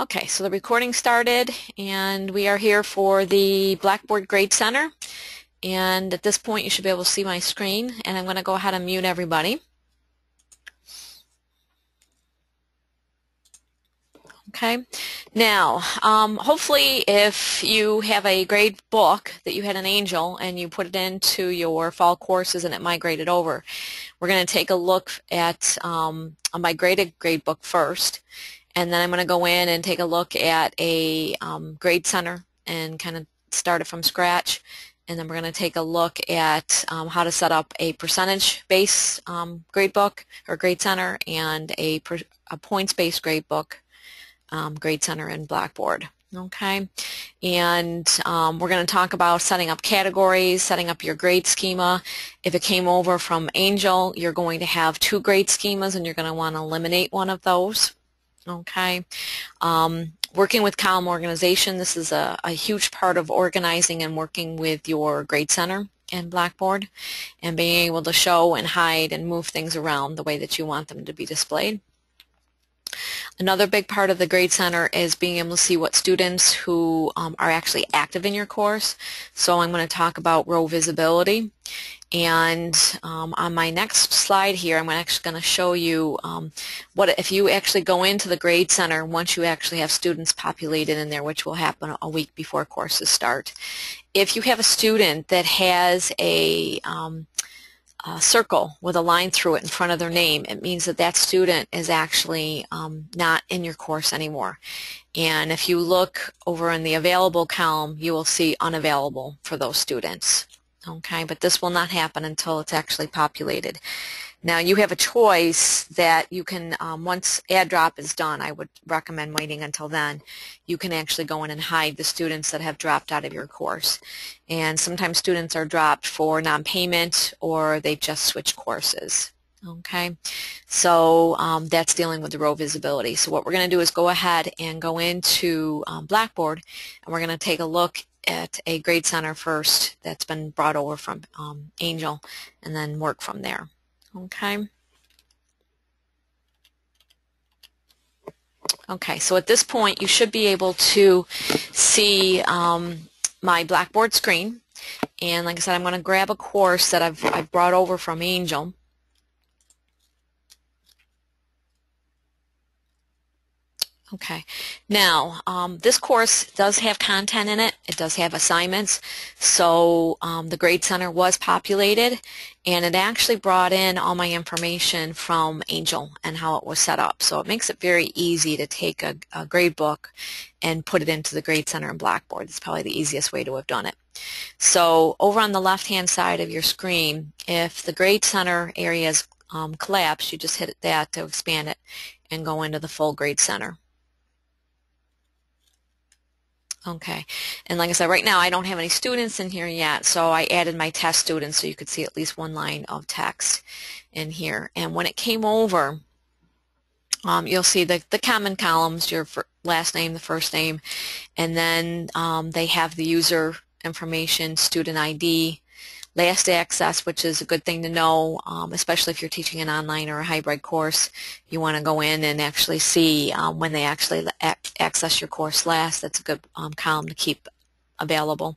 Okay, so the recording started and we are here for the Blackboard Grade Center, and at this point you should be able to see my screen, and I'm going to go ahead and mute everybody. Okay, now hopefully if you have a grade book that you had an Angel and you put it into your fall courses and it migrated over, we're going to take a look at a migrated grade book first. And then I'm going to go in and take a look at a grade center and kind of start it from scratch. And then we're going to take a look at how to set up a percentage-based grade book or grade center and a points-based grade book grade center in Blackboard. Okay, and we're going to talk about setting up categories, setting up your grade schema. If it came over from Angel, you're going to have two grade schemas and you're going to want to eliminate one of those. Okay, working with column organization, this is a huge part of organizing and working with your grade center in Blackboard and being able to show and hide and move things around the way that you want them to be displayed. Another big part of the Grade Center is being able to see what students who are actually active in your course. So I'm going to talk about row visibility. And on my next slide here, I'm actually going to show you what if you actually go into the Grade Center once you actually have students populated in there, which will happen a week before courses start. If you have a student that has a circle with a line through it in front of their name, it means that that student is actually not in your course anymore. And if you look over in the available column, you will see unavailable for those students. Okay, but this will not happen until it's actually populated. Now you have a choice that you can, once add drop is done, I would recommend waiting until then, you can actually go in and hide the students that have dropped out of your course. And sometimes students are dropped for non-payment or they've just switched courses. Okay, so that's dealing with the row visibility. So what we're going to do is go ahead and go into Blackboard, and we're going to take a look at a grade center first that's been brought over from Angel, and then work from there. Okay. Okay, so at this point you should be able to see my Blackboard screen, and like I said, I'm going to grab a course that I've brought over from Angel. Okay, now this course does have content in it. It does have assignments. So the Grade Center was populated, and it actually brought in all my information from Angel and how it was set up. So it makes it very easy to take a grade book and put it into the Grade Center in Blackboard. It's probably the easiest way to have done it. So over on the left-hand side of your screen, if the Grade Center area is collapsed, you just hit that to expand it and go into the full Grade Center. Okay, and like I said, right now I don't have any students in here yet, so I added my test students so you could see at least one line of text in here. And when it came over, you'll see the common columns, your last name, the first name, and then they have the user information, student ID, last access, which is a good thing to know, especially if you're teaching an online or a hybrid course. You want to go in and actually see when they actually access your course last. That's a good column to keep available.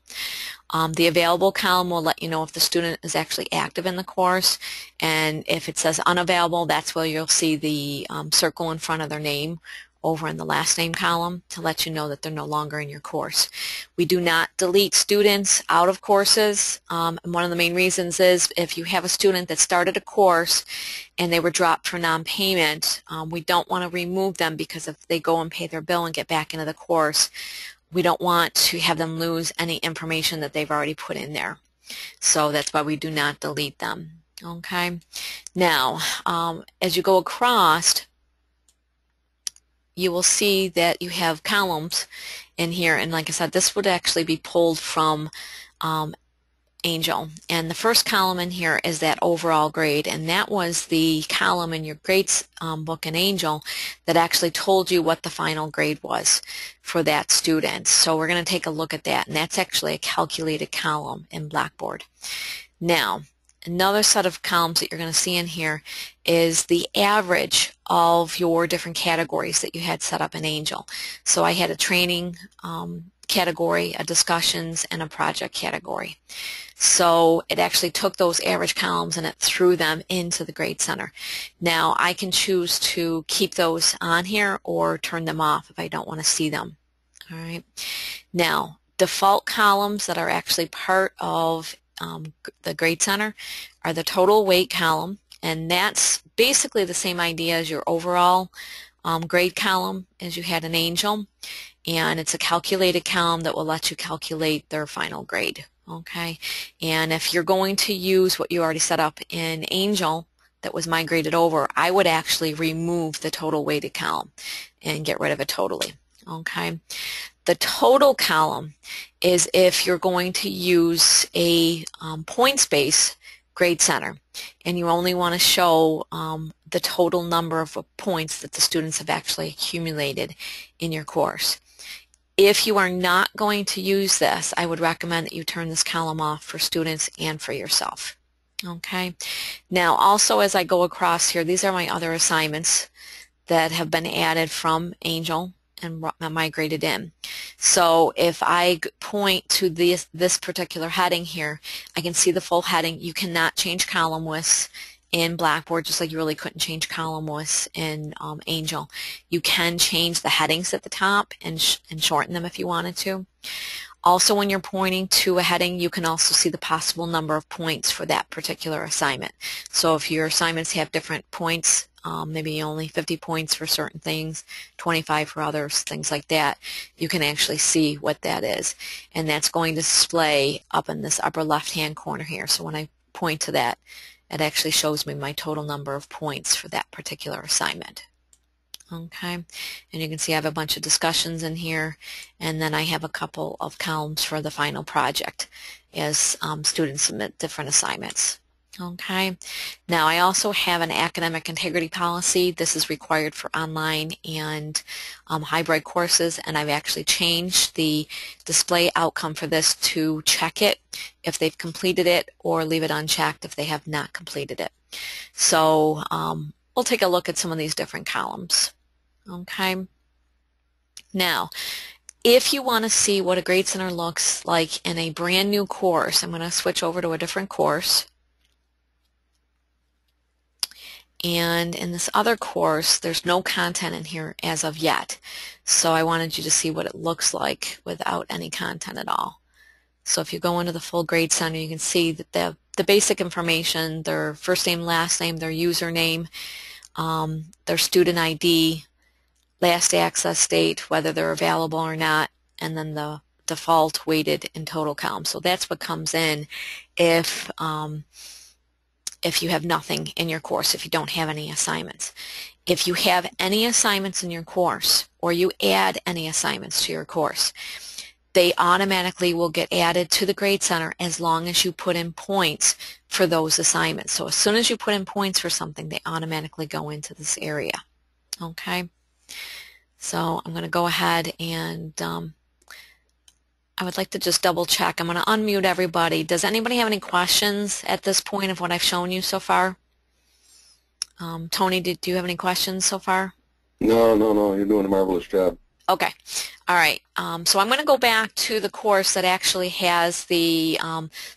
The available column will let you know if the student is actually active in the course, and if it says unavailable, that's where you'll see the circle in front of their name over in the last name column to let you know that they're no longer in your course. We do not delete students out of courses, and one of the main reasons is if you have a student that started a course and they were dropped for non-payment, we don't want to remove them, because if they go and pay their bill and get back into the course, we don't want to have them lose any information that they've already put in there. So that's why we do not delete them. Okay. Now, as you go across, you will see that you have columns in here, and like I said, this would actually be pulled from Angel, and the first column in here is that overall grade, and that was the column in your grades book in Angel that actually told you what the final grade was for that student. So we're going to take a look at that, and that's actually a calculated column in Blackboard. Now, Another set of columns that you're going to see in here is the average of your different categories that you had set up in Angel. So I had a training category, a discussions, and a project category. So it actually took those average columns and it threw them into the Grade Center. Now I can choose to keep those on here or turn them off if I don't want to see them. All right. Now, default columns that are actually part of the Grade Center are the total weight column, and that's basically the same idea as your overall grade column as you had in Angel, and it's a calculated column that will let you calculate their final grade. Okay, and if you're going to use what you already set up in Angel that was migrated over, I would actually remove the total weighted column and get rid of it totally. Okay. The total column is if you're going to use a points-based Grade Center and you only want to show the total number of points that the students have actually accumulated in your course. If you are not going to use this, I would recommend that you turn this column off for students and for yourself. Okay. Now also, as I go across here, these are my other assignments that have been added from Angel and migrated in. So if I point to this particular heading here, I can see the full heading. You cannot change column widths in Blackboard, just like you really couldn't change column widths in Angel. You can change the headings at the top and shorten them if you wanted to. Also, when you're pointing to a heading, you can also see the possible number of points for that particular assignment. So if your assignments have different points, maybe only 50 points for certain things, 25 for others, things like that, you can actually see what that is. And that's going to display up in this upper left-hand corner here. So when I point to that, it actually shows me my total number of points for that particular assignment. Okay, and you can see I have a bunch of discussions in here, and then I have a couple of columns for the final project as students submit different assignments. Okay, now I also have an academic integrity policy. This is required for online and hybrid courses, and I've actually changed the display outcome for this to check it if they've completed it or leave it unchecked if they have not completed it. So we'll take a look at some of these different columns. Okay. Now, if you want to see what a Grade Center looks like in a brand new course, I'm going to switch over to a different course. And in this other course, there's no content in here as of yet. So I wanted you to see what it looks like without any content at all. So if you go into the full Grade Center, you can see that the basic information, their first name, last name, their username, their student ID, last access date, whether they're available or not, and then the default weighted and total column. So that's what comes in if you have nothing in your course, if you don't have any assignments. If you have any assignments in your course, or you add any assignments to your course, they automatically will get added to the Grade Center as long as you put in points for those assignments. So as soon as you put in points for something, they automatically go into this area. Okay? So I'm going to go ahead and I would like to just double check. I'm going to unmute everybody. Does anybody have any questions at this point of what I've shown you so far? Tony, do you have any questions so far? No. You're doing a marvelous job. Okay. All right. So I'm going to go back to the course that actually has the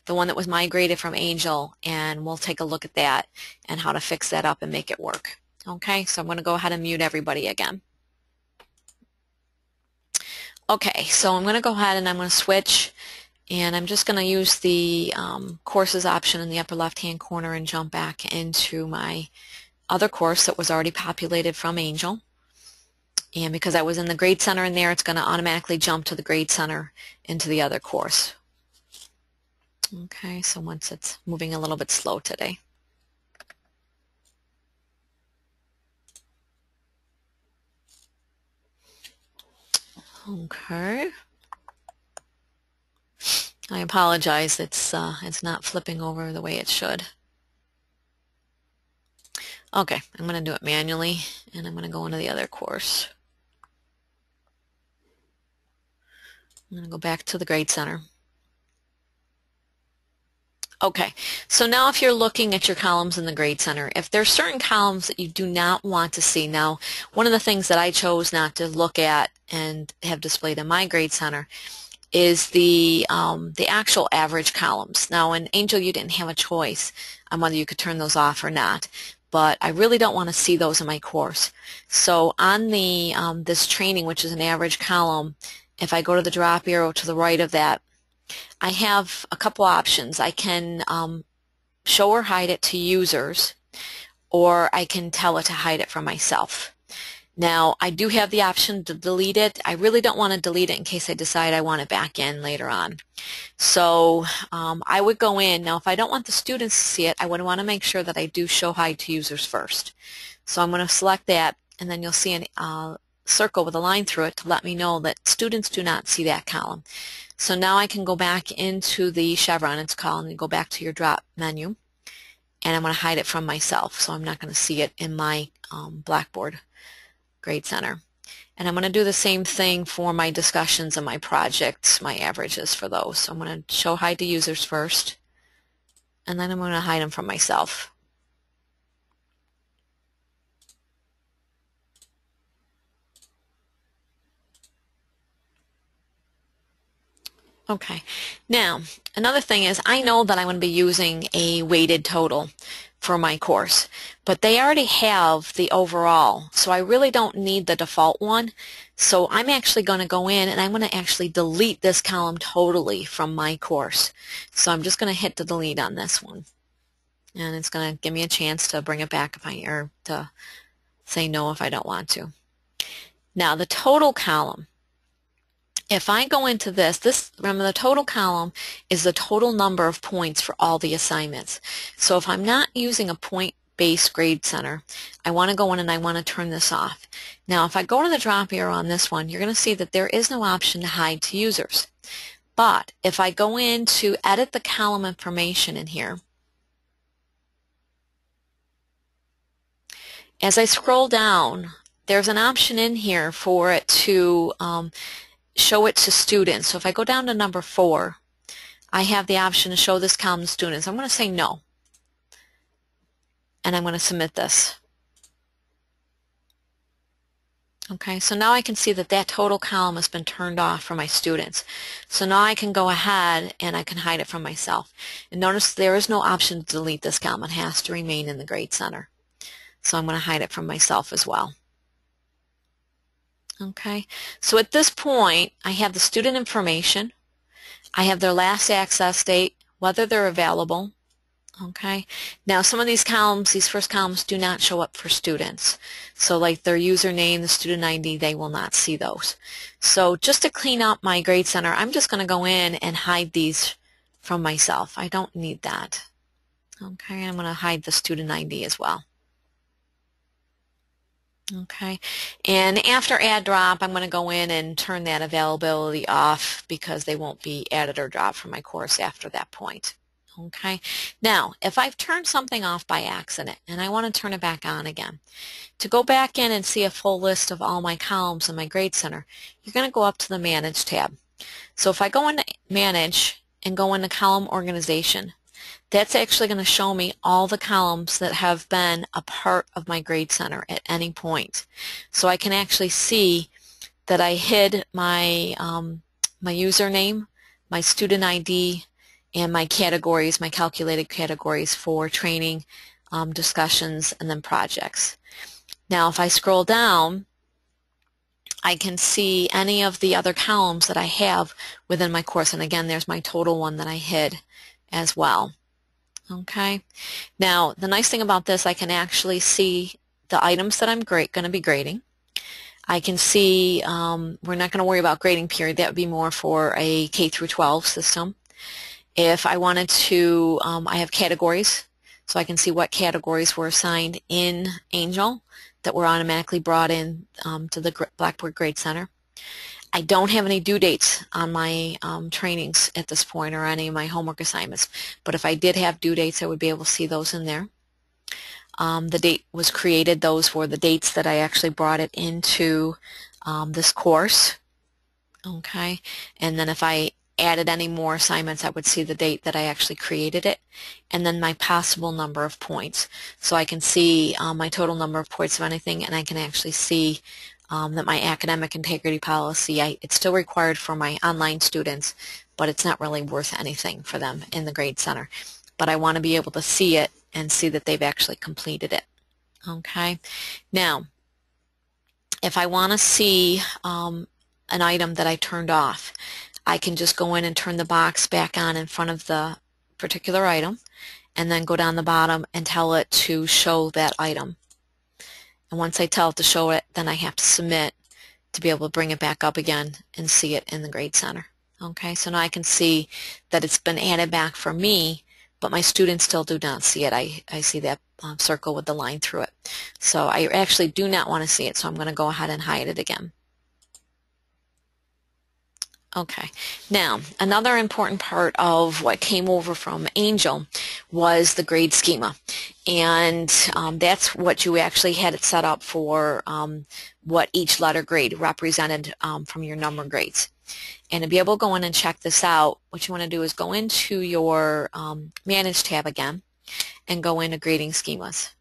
one that was migrated from Angel, and we'll take a look at that and how to fix that up and make it work. Okay. So I'm going to go ahead and mute everybody again. Okay, so I'm going to go ahead and I'm going to switch, and I'm just going to use the courses option in the upper left-hand corner and jump back into my other course that was already populated from Angel. And because I was in the Grade Center in there, it's going to automatically jump to the Grade Center into the other course. Okay, so once it's moving a little bit slow today. Okay. I apologize. It's not flipping over the way it should. Okay, I'm going to do it manually, and I'm going to go into the other course. I'm going to go back to the Grade Center. Okay, so now if you're looking at your columns in the Grade Center, if there's certain columns that you do not want to see, now one of the things that I chose not to look at and have displayed in my Grade Center is the actual average columns. Now in Angel you didn't have a choice on whether you could turn those off or not, but I really don't want to see those in my course. So on the this training, which is an average column, if I go to the drop arrow to the right of that, I have a couple options. I can show or hide it to users, or I can tell it to hide it from myself. Now, I do have the option to delete it. I really don't want to delete it in case I decide I want it back in later on. So I would go in. Now, if I don't want the students to see it, I would want to make sure that I do show hide to users first. So I'm going to select that, and then you'll see a circle with a line through it to let me know that students do not see that column. So now I can go back into the chevron, it's called, and go back to your drop menu, and I'm going to hide it from myself, so I'm not going to see it in my Blackboard Grade Center. And I'm going to do the same thing for my discussions and my projects, my averages for those. So I'm going to show hide to users first, and then I'm going to hide them from myself. Okay, now another thing is I know that I'm going to be using a weighted total for my course, but they already have the overall, so I really don't need the default one. So I'm actually going to go in and I'm going to actually delete this column totally from my course. So I'm just going to hit the delete on this one, and it's going to give me a chance to bring it back if or to say no if I don't want to. Now the total column. If I go into this, remember the total column is the total number of points for all the assignments. So if I'm not using a point-based grade center, I want to go in and I want to turn this off. Now if I go to the drop arrow on this one, you're going to see that there is no option to hide to users. But if I go in to edit the column information in here, as I scroll down, there's an option in here for it to show it to students. So if I go down to number 4, I have the option to show this column to students. I'm going to say no, and I'm going to submit this. Okay, so now I can see that that total column has been turned off for my students. So now I can go ahead and I can hide it from myself. And notice there is no option to delete this column. It has to remain in the Grade Center. So I'm going to hide it from myself as well. Okay, so at this point I have the student information, I have their last access date, whether they're available. Okay, now some of these columns, these first columns, do not show up for students. So like their username, the student ID, they will not see those. So just to clean up my Grade Center, I'm just going to go in and hide these from myself. I don't need that. Okay, I'm going to hide the student ID as well. Okay, and after add drop, I'm going to go in and turn that availability off because they won't be added or dropped from my course after that point. Okay, now if I've turned something off by accident and I want to turn it back on again, to go back in and see a full list of all my columns in my Grade Center, you're going to go up to the Manage tab. So if I go into Manage and go into Column Organization, that's actually going to show me all the columns that have been a part of my Grade Center at any point. So I can actually see that I hid my, my username, my student ID, and my categories, my calculated categories for training, discussions, and then projects. Now if I scroll down, I can see any of the other columns that I have within my course. And again, there's my total one that I hid as well. Okay, now the nice thing about this, I can actually see the items that I'm going to be grading. I can see, we're not going to worry about grading period, that would be more for a K through 12 system. If I wanted to, I have categories, so I can see what categories were assigned in Angel that were automatically brought in to the Blackboard Grade Center. I don't have any due dates on my trainings at this point or any of my homework assignments, but if I did have due dates, I would be able to see those in there. The date was created, those were the dates that I actually brought it into this course. Okay, and then if I added any more assignments, I would see the date that I actually created it, and then my possible number of points. So I can see my total number of points of anything, and I can actually see that my academic integrity policy, it's still required for my online students, but it's not really worth anything for them in the Grade Center. But I want to be able to see it and see that they've actually completed it. Okay. Now, if I want to see an item that I turned off, I can just go in and turn the box back on in front of the particular item, and then go down the bottom and tell it to show that item. And once I tell it to show it, then I have to submit to be able to bring it back up again and see it in the Grade Center. Okay, so now I can see that it's been added back for me, but my students still do not see it. I see that circle with the line through it. So I actually do not want to see it, so I'm going to go ahead and hide it again. Okay, now another important part of what came over from Angel was the grade schema, and that's what you actually had it set up for, what each letter grade represented from your number grades. And to be able to go in and check this out, what you want to do is go into your Manage tab again and go into Grading Schemas.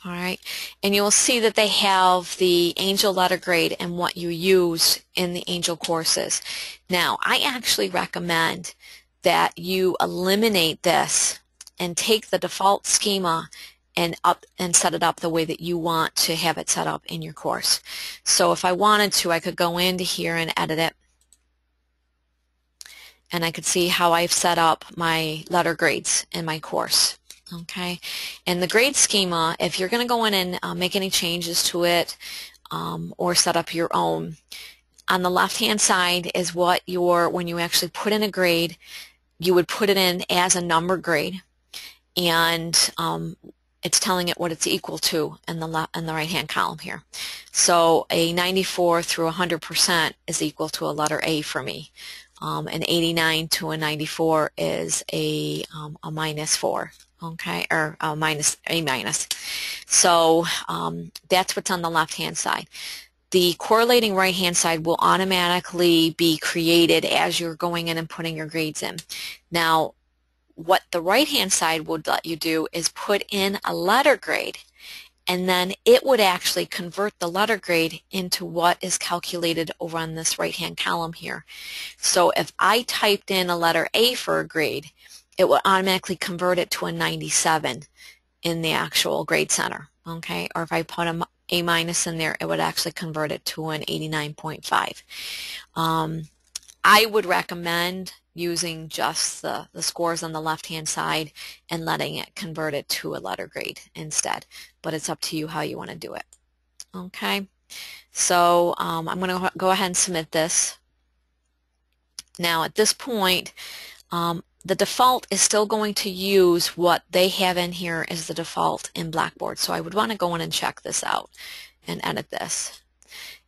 All right, and you will see that they have the Angel letter grade and what you use in the Angel courses. Now, I actually recommend that you eliminate this and take the default schema and set it up the way that you want to have it set up in your course. So if I wanted to, I could go into here and edit it, and I could see how I've set up my letter grades in my course. Okay, and the grade schema, if you're going to go in and make any changes to it or set up your own, on the left hand side is what when you actually put in a grade, you would put it in as a number grade, and it's telling it what it's equal to in the right hand column here. So a 94 through 100% is equal to a letter A for me. An 89 to a 94 is a -4. Okay, or minus a minus. So that's what's on the left hand side. The correlating right hand side will automatically be created as you're going in and putting your grades in. Now, what the right hand side would let you do is put in a letter grade, and then it would actually convert the letter grade into what is calculated over on this right hand column here. So if I typed in a letter A for a grade, it will automatically convert it to a 97 in the actual Grade Center. Okay, or if I put a A- in there, it would actually convert it to an 89.5. I would recommend using just the scores on the left hand side and letting it convert it to a letter grade instead, but it's up to you how you want to do it. Okay, so I'm going to go ahead and submit this. Now at this point, the default is still going to use what they have in here as the default in Blackboard. So I would want to go in and check this out and edit this.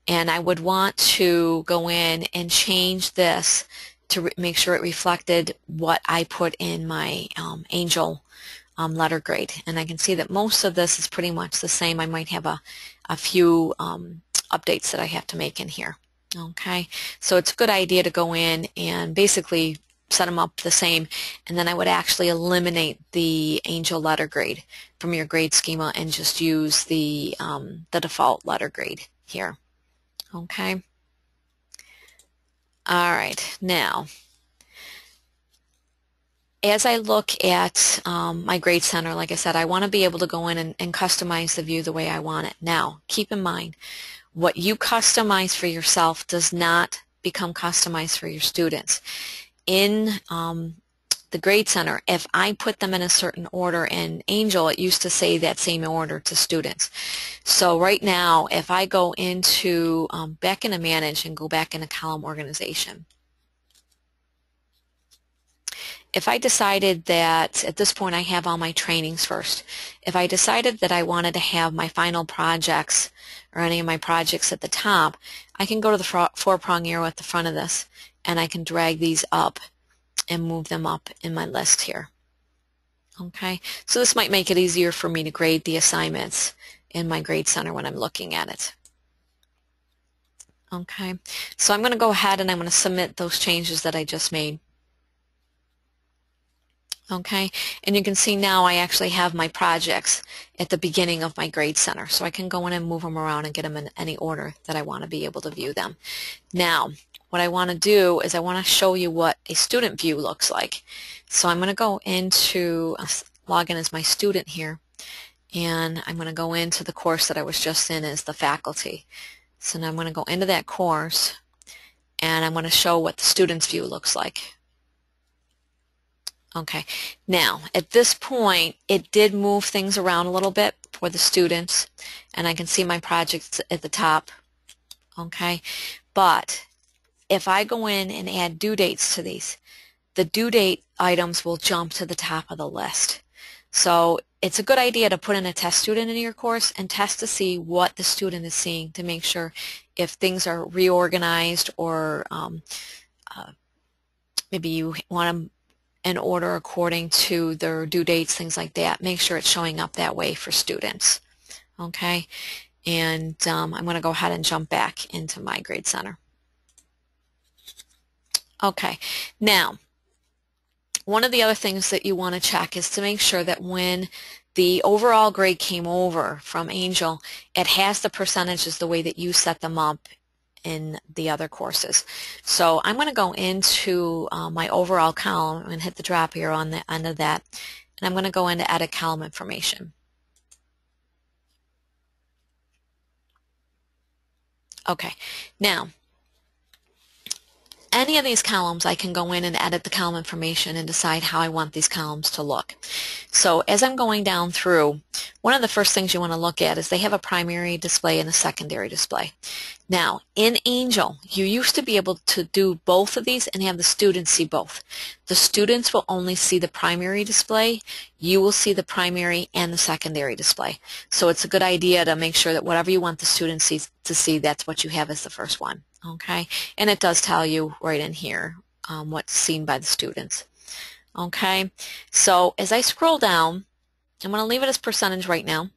And I would want to go in and change this to make sure it reflected what I put in my Angel letter grade. And I can see that most of this is pretty much the same. I might have a few updates that I have to make in here. Okay, so it's a good idea to go in and basically set them up the same, and then I would actually eliminate the Angel letter grade from your grade schema and just use the default letter grade here. Okay. All right. Now, as I look at my Grade Center, like I said, I want to be able to go in and customize the view the way I want it. Now, keep in mind, what you customize for yourself does not become customized for your students. In the Grade Center, if I put them in a certain order in Angel, it used to say that same order to students. So right now, if I go into back into Manage and go back into Column Organization, if I decided that at this point I have all my trainings first, if I decided that I wanted to have my final projects or any of my projects at the top, I can go to the four-prong arrow at the front of this, and I can drag these up and move them up in my list here. Okay, so this might make it easier for me to grade the assignments in my Grade Center when I'm looking at it. Okay, so I'm going to go ahead and I'm going to submit those changes that I just made. Okay, and you can see now I actually have my projects at the beginning of my grade center, so I can go in and move them around and get them in any order that I want to be able to view them. Now, what I want to do is I want to show you what a student view looks like. So I'm going to go into, log in as my student here, and I'm going to go into the course that I was just in as the faculty. So now I'm going to go into that course, and I'm going to show what the student's view looks like. Okay, now at this point it did move things around a little bit for the students, and I can see my projects at the top. Okay, but if I go in and add due dates to these, the due date items will jump to the top of the list. So it's a good idea to put in a test student into your course and test to see what the student is seeing to make sure if things are reorganized or maybe you want them in order according to their due dates, things like that. Make sure it's showing up that way for students. Okay, and I'm going to go ahead and jump back into my grade center. Okay, now one of the other things that you want to check is to make sure that when the overall grade came over from Angel, it has the percentages the way that you set them up in the other courses. So I'm going to go into my overall column and hit the drop arrow on the end of that, and I'm going to go into edit column information. Okay, now any of these columns I can go in and edit the column information and decide how I want these columns to look. So as I'm going down through, one of the first things you want to look at is they have a primary display and a secondary display. Now, in Angel, you used to be able to do both of these and have the students see both. The students will only see the primary display. You will see the primary and the secondary display. So it's a good idea to make sure that whatever you want the students to see, that's what you have as the first one. Okay, and it does tell you right in here what's seen by the students. Okay, so as I scroll down, I'm going to leave it as percentage right now.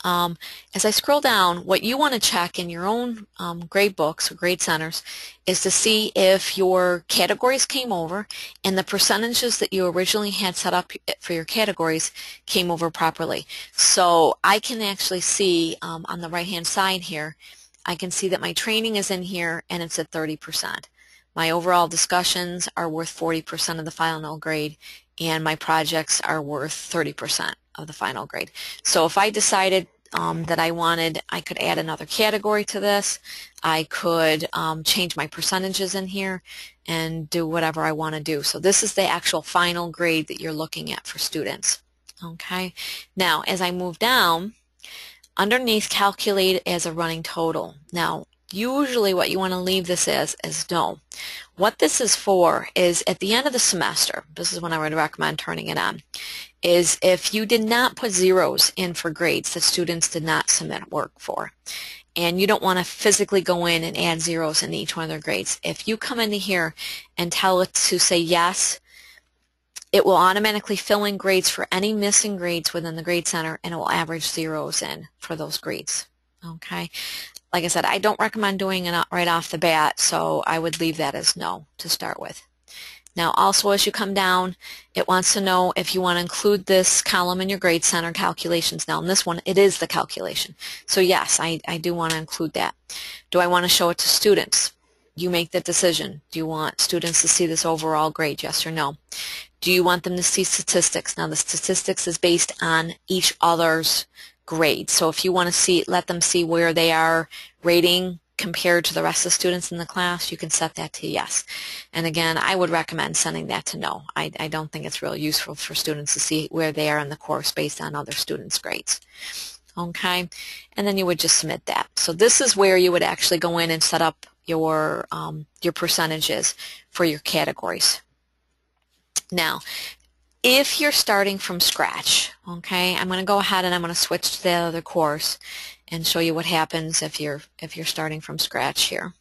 As I scroll down, what you want to check in your own grade books or grade centers is to see if your categories came over and the percentages that you originally had set up for your categories came over properly. So I can actually see on the right hand side here, I can see that my training is in here and it's at 30%. My overall discussions are worth 40% of the final grade, and my projects are worth 30% of the final grade. So if I decided that I could add another category to this. I could change my percentages in here and do whatever I want to do. So this is the actual final grade that you're looking at for students. Okay. Now, as I move down, underneath calculate as a running total. Now, usually what you want to leave this as is no. What this is for is at the end of the semester, this is when I would recommend turning it on, is if you did not put zeros in for grades that students did not submit work for, and you don't want to physically go in and add zeros in each one of their grades. If you come into here and tell it to say yes, it will automatically fill in grades for any missing grades within the grade center, and it will average zeros in for those grades. Okay. Like I said, I don't recommend doing it right off the bat, so I would leave that as no to start with. Now also as you come down, it wants to know if you want to include this column in your grade center calculations. Now in this one, it is the calculation. So yes, I do want to include that. Do I want to show it to students? You make that decision. Do you want students to see this overall grade, yes or no? Do you want them to see statistics? Now the statistics is based on each other's grade. So if you want to see, let them see where they are rating compared to the rest of the students in the class, you can set that to yes. And again, I would recommend sending that to no. I don't think it's really useful for students to see where they are in the course based on other students' grades. Okay, and then you would just submit that. So this is where you would actually go in and set up your percentages for your categories. Now, if you're starting from scratch, okay, I'm going to go ahead and I'm going to switch to the other course and show you what happens if you're starting from scratch here.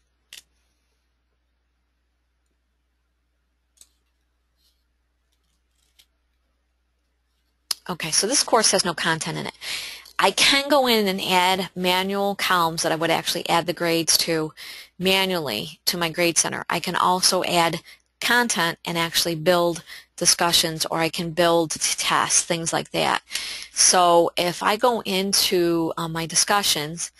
Okay, so this course has no content in it. I can go in and add manual columns that I would actually add the grades to manually to my grade center. I can also add content and actually build discussions, or I can build tests, things like that. So if I go into my discussions,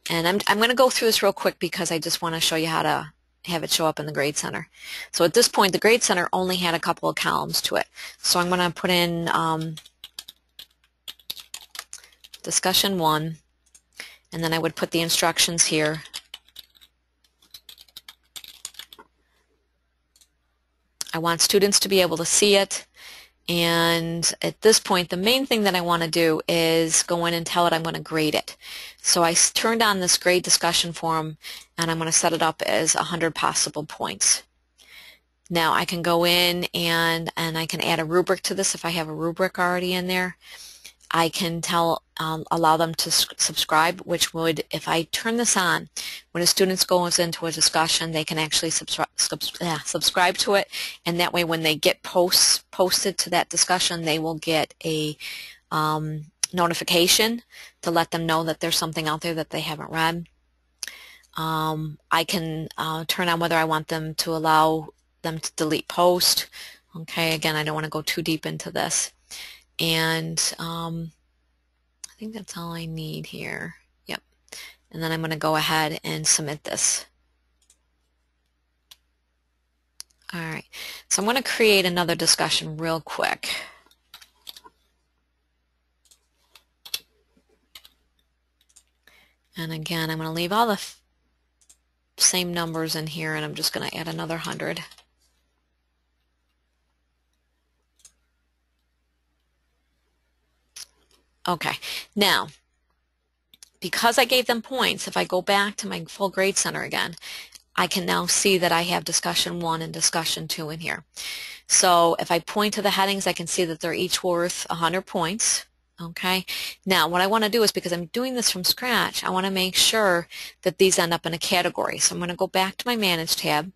and I'm going to go through this real quick because I just want to show you how to have it show up in the grade center. So at this point the grade center only had a couple of columns to it. So I'm going to put in discussion 1, and then I would put the instructions here. I want students to be able to see it, and at this point the main thing that I want to do is go in and tell it I'm going to grade it. So I turned on this grade discussion forum, and I'm going to set it up as 100 possible points. Now I can go in and I can add a rubric to this if I have a rubric already in there. I can allow them to subscribe, which would, if I turn this on, when a student goes into a discussion, they can actually subscribe to it, and that way when they get posted to that discussion, they will get a notification to let them know that there's something out there that they haven't read. I can turn on whether I want them to allow them to delete post. Okay, again, I don't want to go too deep into this. And I think that's all I need here. Yep. And then I'm going to go ahead and submit this. All right. So I'm going to create another discussion real quick. And again, I'm going to leave all the same numbers in here, and I'm just going to add another 100. Okay, now, because I gave them points, if I go back to my full grade center again, I can now see that I have discussion 1 and discussion 2 in here. So if I point to the headings, I can see that they're each worth 100 points. Okay, now what I want to do is, because I'm doing this from scratch, I want to make sure that these end up in a category. So I'm going to go back to my Manage tab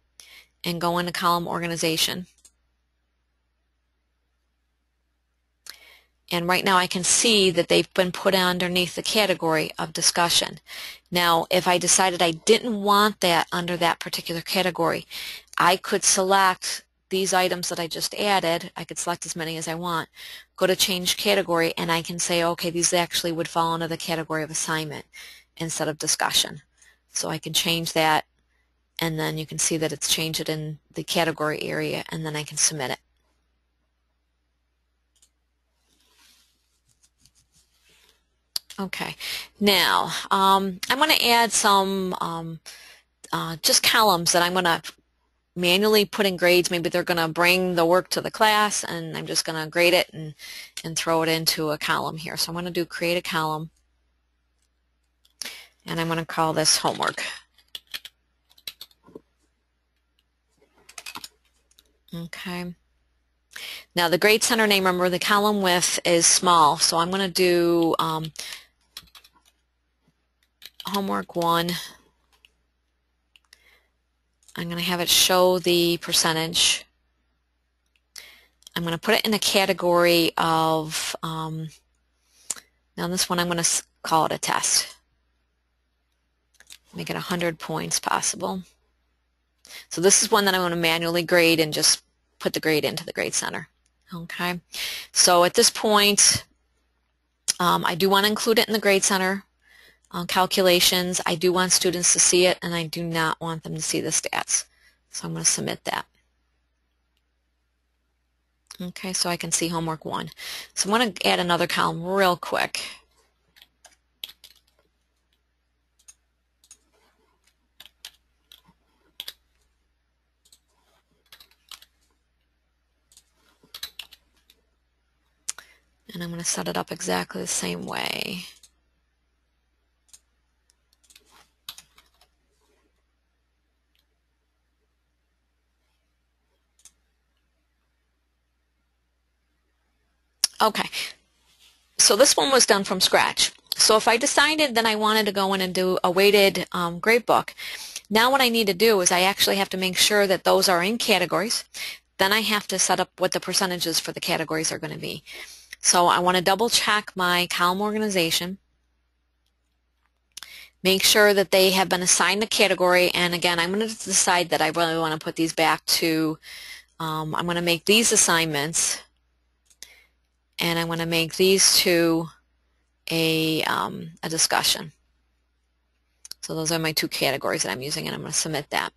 and go into Column Organization. And right now I can see that they've been put underneath the category of discussion. Now, if I decided I didn't want that under that particular category, I could select these items that I just added. I could select as many as I want, go to change category, and I can say, okay, these actually would fall under the category of assignment instead of discussion. So I can change that, and then you can see that it's changed it in the category area, and then I can submit it. Okay, now I'm going to add some just columns that I'm going to manually put in grades. Maybe they're going to bring the work to the class, and I'm just going to grade it and throw it into a column here. So I'm going to do create a column, and I'm going to call this homework. Okay. Now the grade center name, remember the column width is small, so I'm going to do homework 1. I'm going to have it show the percentage. I'm going to put it in a category of, now this one I'm going to call it a test. Make it 100 points possible. So this is one that I'm going to manually grade and just put the grade into the grade center. Okay, so at this point I do want to include it in the grade center calculations. I do want students to see it, and I do not want them to see the stats. So I'm going to submit that. Okay, so I can see homework 1. So I'm going to add another column real quick. And I'm going to set it up exactly the same way. Okay, so this one was done from scratch. So if I decided that I wanted to go in and do a weighted grade book, now what I need to do is I actually have to make sure that those are in categories. Then I have to set up what the percentages for the categories are going to be. So I want to double check my column organization. make sure that they have been assigned a category, and again, I'm going to decide that I really want to put these back to, I'm going to make these assignments, and I'm going to make these to a discussion. So those are my two categories that I'm using, and I'm going to submit that.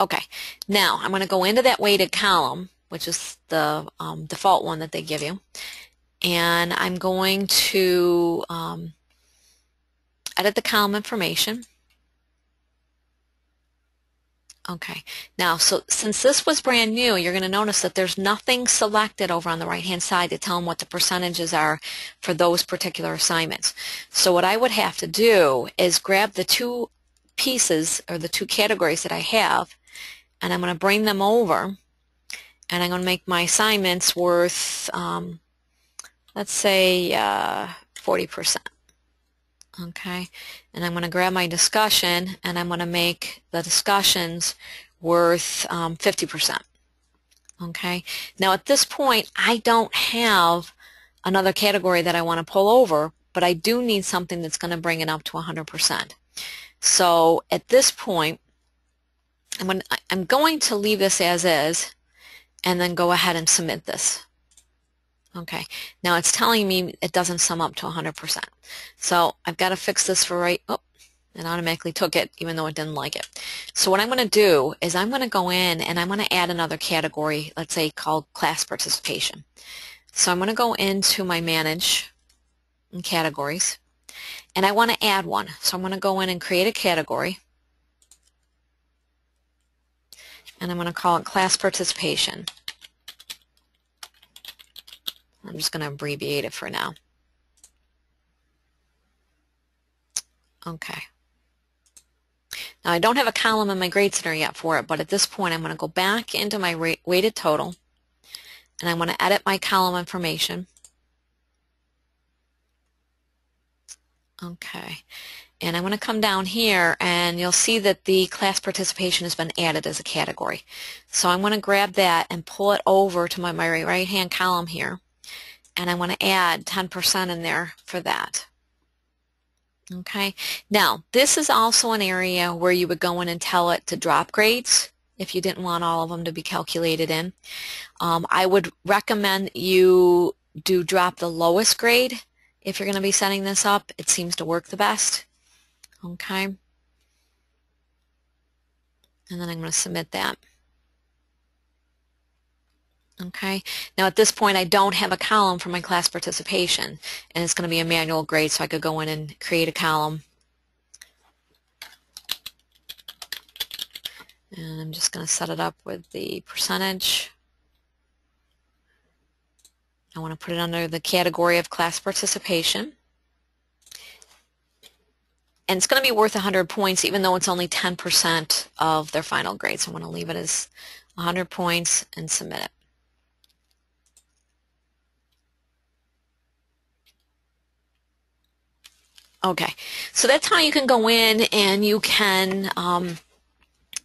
Okay, now I'm going to go into that weighted column, which is the default one that they give you, and I'm going to edit the column information. Okay, now so since this was brand new, you're going to notice that there's nothing selected over on the right hand side to tell them what the percentages are for those particular assignments. So what I would have to do is grab the two pieces or the two categories that I have, and I'm going to bring them over, and I'm going to make my assignments worth, let's say 40%. Okay, and I'm going to grab my discussion, and I'm going to make the discussions worth 50%. Okay, now at this point I don't have another category that I want to pull over, but I do need something that's going to bring it up to 100%. So at this point I'm going to leave this as is and then go ahead and submit this. Okay, now it's telling me it doesn't sum up to 100%. So I've got to fix this for it automatically took it even though it didn't like it. So what I'm going to do is I'm going to go in and I'm going to add another category, let's say called class participation. So I'm going to go into my manage and categories, and I want to add one. So I'm going to go in and create a category, and I'm going to call it class participation. I'm just going to abbreviate it for now. Okay. Now I don't have a column in my grade center yet for it, but at this point I'm going to go back into my weighted total, and I'm going to edit my column information. Okay. And I'm going to come down here, and you'll see that the class participation has been added as a category. So I'm going to grab that and pull it over to my right-hand column here, and I want to add 10% in there for that. Okay. Now, this is also an area where you would go in and tell it to drop grades if you didn't want all of them to be calculated in. I would recommend you do drop the lowest grade if you're going to be setting this up. It seems to work the best. Okay. And then I'm going to submit that. Okay. Now at this point I don't have a column for my class participation, and it's going to be a manual grade, so I could go in and create a column. And I'm just going to set it up with the percentage. I want to put it under the category of class participation. And it's going to be worth 100 points even though it's only 10% of their final grade. So I'm going to leave it as 100 points and submit it. Okay, so that's how you can go in and you can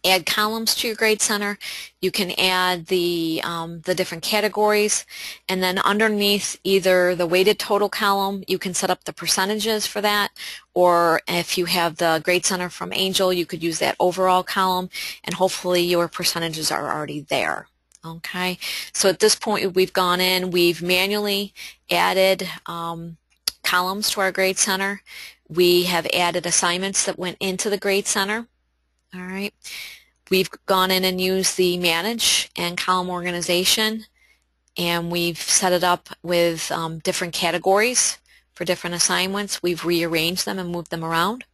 add columns to your grade center. You can add the different categories, and then underneath either the weighted total column you can set up the percentages for that, or if you have the grade center from Angel you could use that overall column, and hopefully your percentages are already there. Okay, so at this point we've gone in, we've manually added columns to our grade center. We have added assignments that went into the grade center. All right. We've gone in and used the manage and column organization, and we've set it up with different categories for different assignments. We've rearranged them and moved them around.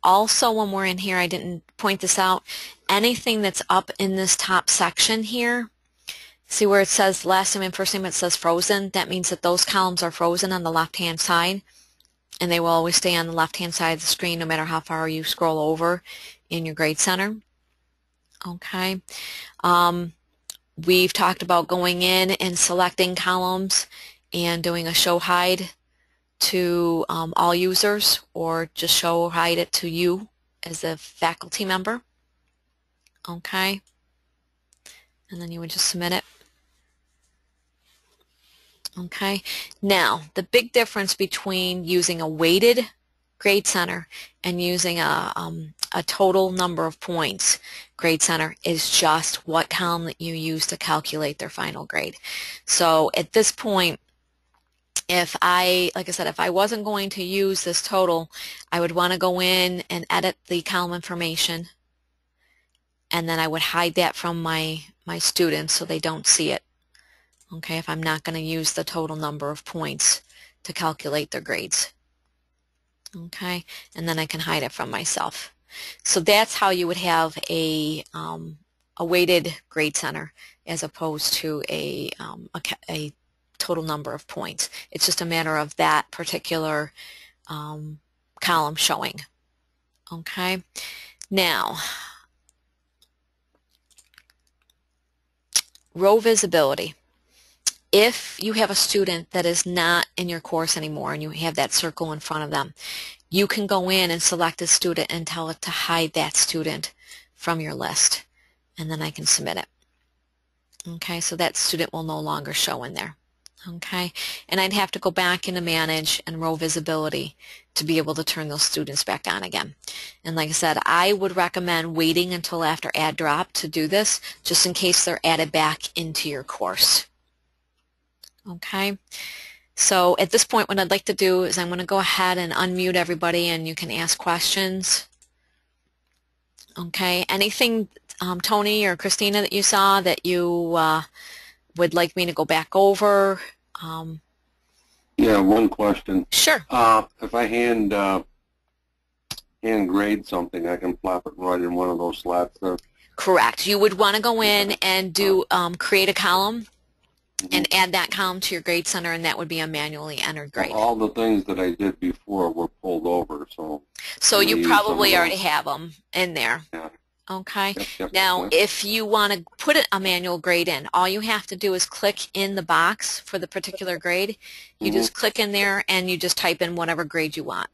Also, when we're in here, I didn't point this out, anything that's up in this top section here, see where it says last name and first name, it says frozen. That means that those columns are frozen on the left-hand side, and they will always stay on the left-hand side of the screen no matter how far you scroll over in your grade center. Okay. We've talked about going in and selecting columns and doing a show hide to all users, or just show hide it to you as a faculty member. Okay. And then you would just submit it. Okay, now the big difference between using a weighted grade center and using a total number of points grade center is just what column that you use to calculate their final grade. So at this point, like I said, if I wasn't going to use this total, I would want to go in and edit the column information, and then I would hide that from my students so they don't see it. Okay, if I'm not going to use the total number of points to calculate their grades. Okay, and then I can hide it from myself. So that's how you would have a weighted grade center as opposed to a total number of points. It's just a matter of that particular column showing. Okay, now row visibility. If you have a student that is not in your course anymore and you have that circle in front of them, you can go in and select a student and tell it to hide that student from your list, and then I can submit it. Okay, so that student will no longer show in there. Okay, and I'd have to go back into Manage and Row Visibility to be able to turn those students back on again. And like I said, I would recommend waiting until after add drop to do this, just in case they're added back into your course. Okay, so at this point what I'd like to do is I'm going to go ahead and unmute everybody and you can ask questions. Okay, anything Tony or Christina that you saw that you would like me to go back over? Yeah, one question. Sure. If I hand grade something, I can plop it right in one of those slots there. Correct. You would want to go in and do create a column and add that column to your grade center, and that would be a manually entered grade. All the things that I did before were pulled over, so you probably already have them in there. Yeah. Okay. Yep, Now, if you want to put a manual grade in, all you have to do is click in the box for the particular grade. You just click in there and you just type in whatever grade you want.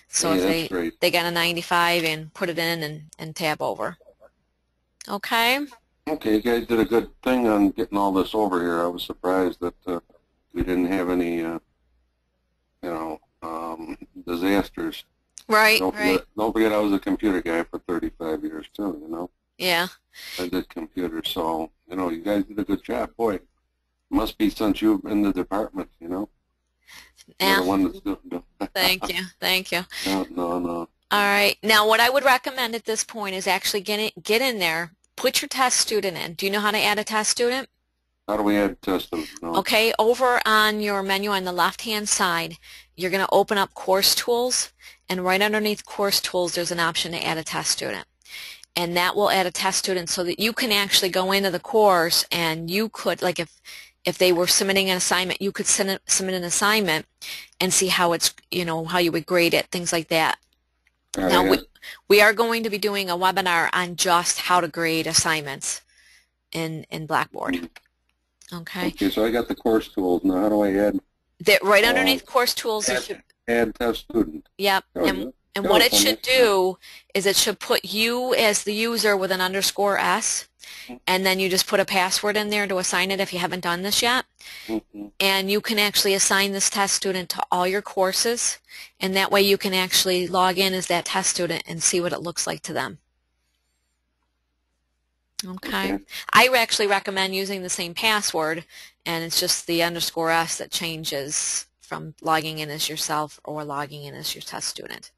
So if they got a 95 and put it in and tab over. Okay. Okay, you guys did a good thing on getting all this over here. I was surprised that we didn't have any, disasters. Right, Don't forget I was a computer guy for 35 years too, Yeah. I did computers, so, you guys did a good job. Boy, must be since you've been in the department, Yeah. You're the one that's doing Thank you, thank you. No. All right, now what I would recommend at this point is actually get in there, put your test student in. Do you know how to add a test student? How do we add test students? No. Okay, over on your menu on the left-hand side, you're going to open up Course Tools, and right underneath Course Tools, there's an option to add a test student. And that will add a test student so that you can actually go into the course and you could, like if they were submitting an assignment, you could submit an assignment and see how it's, how you would grade it, things like that. Right, now, we are going to be doing a webinar on just how to grade assignments in Blackboard. Okay. Okay, so I got the Course Tools. Now how do I add? That right underneath Course Tools, add test student. Yep. And what it should do is it should put you as the user with an _S, and then you just put a password in there to assign it if you haven't done this yet. And you can actually assign this test student to all your courses, and that way you can actually log in as that test student and see what it looks like to them. Okay. I actually recommend using the same password, and it's just the _S that changes from logging in as yourself or logging in as your test student.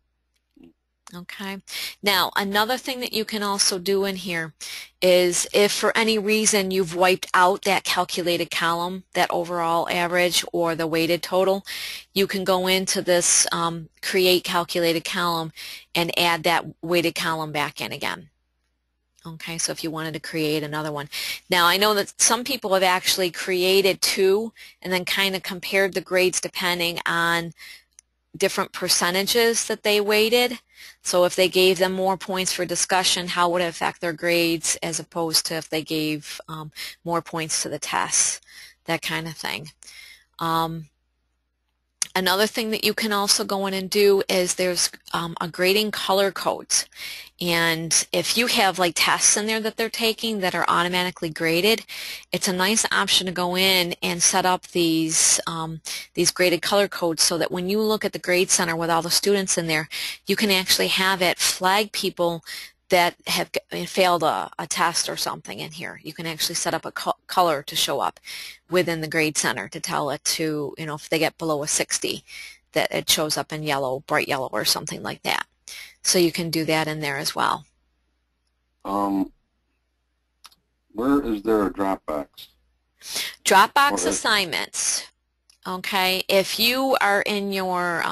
Okay. Now, another thing that you can also do in here is if for any reason you've wiped out that calculated column, that overall average or the weighted total, you can go into this create calculated column and add that weighted column back in again. Okay, so if you wanted to create another one. Now, I know that some people have actually created two and then kind of compared the grades depending on different percentages that they weighted. So if they gave them more points for discussion, how would it affect their grades as opposed to if they gave more points to the tests, that kind of thing. Another thing that you can also go in and do is there's a grading color codes. And if you have like tests in there that they're taking that are automatically graded, it's a nice option to go in and set up these graded color codes so that when you look at the grade center with all the students in there, you can actually have it flag people that have failed a test or something in here. You can actually set up a color to show up within the grade center to tell it to, if they get below a 60, that it shows up in yellow, bright yellow or something like that. So you can do that in there as well. Where is there a Dropbox? Dropbox assignments. Okay, if you are in your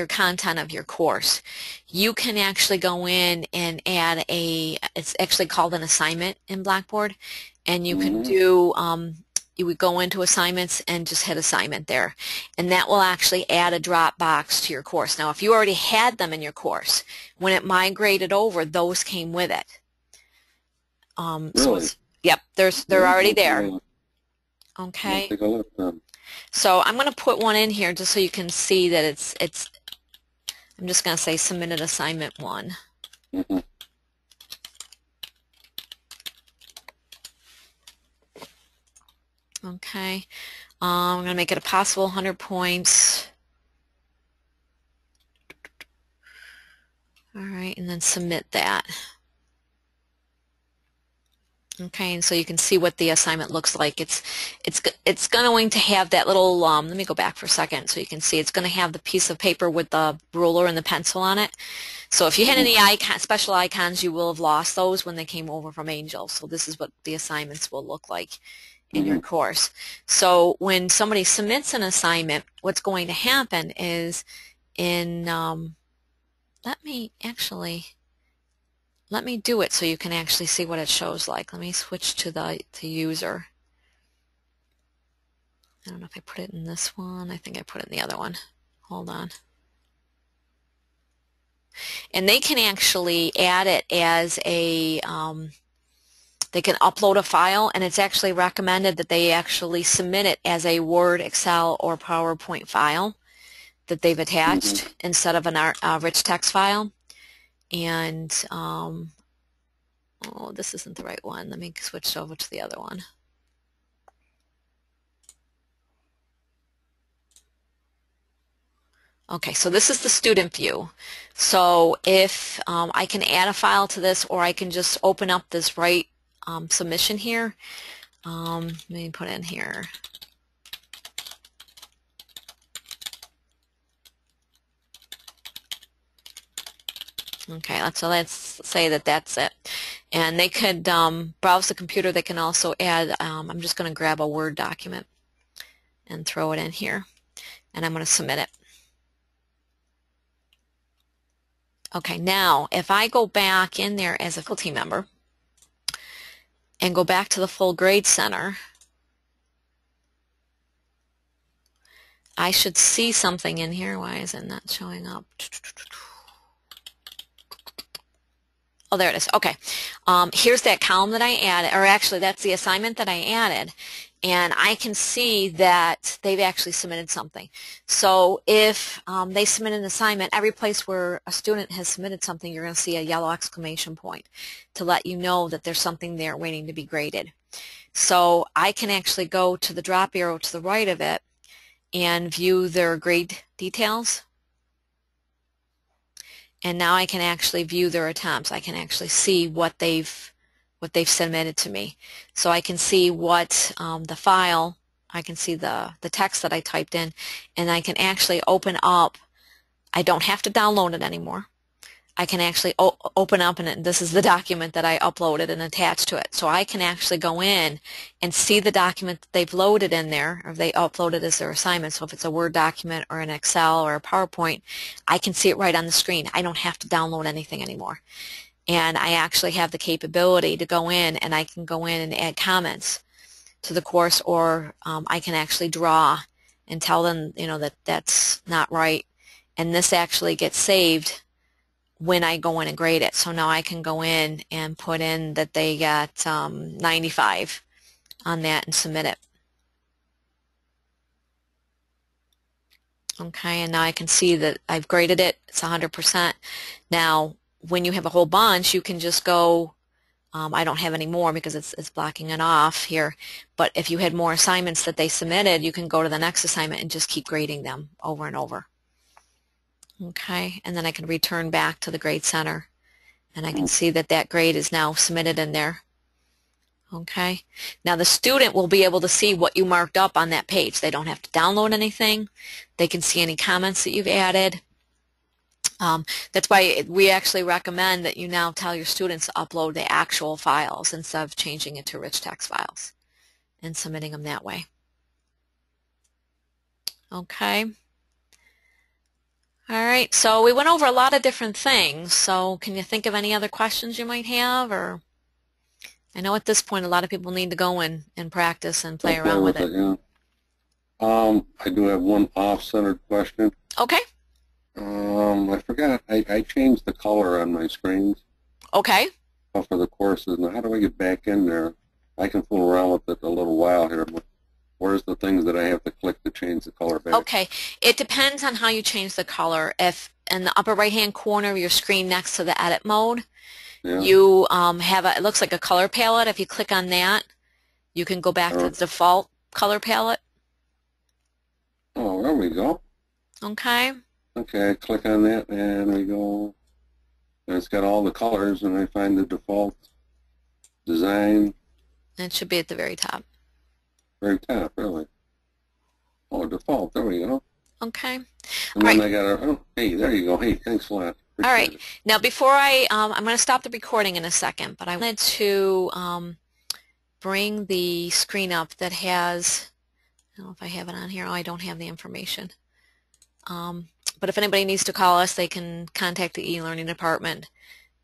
content of your course, you can actually go in and add it's actually called an assignment in Blackboard, and you can do, you would go into assignments and just hit assignment there, and that will actually add a Dropbox to your course. Now, if you already had them in your course, when it migrated over, those came with it. Really? So yep, they're already there. Okay. Take a look then. So I'm going to put one in here just so you can see that it's I'm just going to say submitted assignment 1. Okay. I'm going to make it a possible 100 points. All right, and then submit that. Okay, and so you can see what the assignment looks like. It's going to have that little, let me go back for a second so you can see. It's going to have the piece of paper with the ruler and the pencil on it. So if you had any special icons, you will have lost those when they came over from Angel. So this is what the assignments will look like in your course. So when somebody submits an assignment, what's going to happen is let me do it so you can actually see what it shows like. Let me switch to the user. I don't know if I put it in this one. I think I put it in the other one. Hold on. And they can actually add it as they can upload a file, and it's actually recommended that they actually submit it as a Word, Excel, or PowerPoint file that they've attached instead of a rich text file. And oh, this isn't the right one. Let me switch over to the other one. Okay, so this is the student view. So if I can add a file to this, or I can just open up this right submission here. Let me put it in here. Okay, let's say that that's it. And they could browse the computer. They can also add, I'm just going to grab a Word document and throw it in here. And I'm going to submit it. Okay, now if I go back in there as a faculty member and go back to the full grade center, I should see something in here. Why is it not showing up? Oh, there it is. Okay. Here's that column that I added, or actually that's the assignment that I added, and I can see that they've actually submitted something. So if they submit an assignment, every place where a student has submitted something, you're going to see a yellow exclamation point to let you know that there's something there waiting to be graded. So I can actually go to the drop arrow to the right of it and view their grade details. And now I can actually view their attempts. I can actually see what they've submitted to me. So I can see what the file, I can see the text that I typed in, and I can actually open up. I don't have to download it anymore. I can actually open up, and this is the document that I uploaded and attached to it. So I can actually go in and see the document that they've loaded in there, or they uploaded as their assignment. So if it's a Word document or an Excel or a PowerPoint, I can see it right on the screen. I don't have to download anything anymore. And I actually have the capability to go in, and I can go in and add comments to the course, or I can actually draw and tell them, that that's not right. And this actually gets saved when I go in and grade it. So now I can go in and put in that they got 95 on that and submit it. Okay, and now I can see that I've graded it. It's 100%. Now, when you have a whole bunch, you can just go, I don't have any more because it's blocking it off here, but if you had more assignments that they submitted, you can go to the next assignment and just keep grading them over and over. Okay, and then I can return back to the grade center, and I can see that that grade is now submitted in there. Okay, now the student will be able to see what you marked up on that page. They don't have to download anything. They can see any comments that you've added. That's why we actually recommend that you now tell your students to upload the actual files instead of changing it to rich text files and submitting them that way. Okay. All right, so we went over a lot of different things. So can you think of any other questions you might have? Or I know at this point a lot of people need to go in and practice and play around with it. Yeah. I do have one off-centered question. Okay. I forgot. I changed the color on my screens. Okay. For the courses. Now, how do I get back in there? I can fool around with it a little while here. But where's the things that I have to click to change the color back? Okay. It depends on how you change the color. If in the upper right-hand corner of your screen next to the edit mode, yeah. you have it looks like a color palette. If you click on that, you can go back to the default color palette. Oh, there we go. Okay. Okay, click on that, and we go. And it's got all the colors, and I find the default design. And it should be at the very top. Very top, really. Oh, default. There we go. Okay. And all then right. I got a. Oh, hey, there you go. Hey, thanks a lot. All right. Now, before I'm going to stop the recording in a second, but I wanted to bring the screen up that has. I don't know if I have it on here. Oh, I don't have the information. But if anybody needs to call us, they can contact the e-learning department.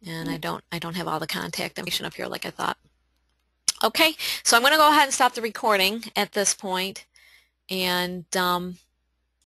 And I don't have all the contact information up here like I thought. Okay, so I'm going to go ahead and stop the recording at this point, and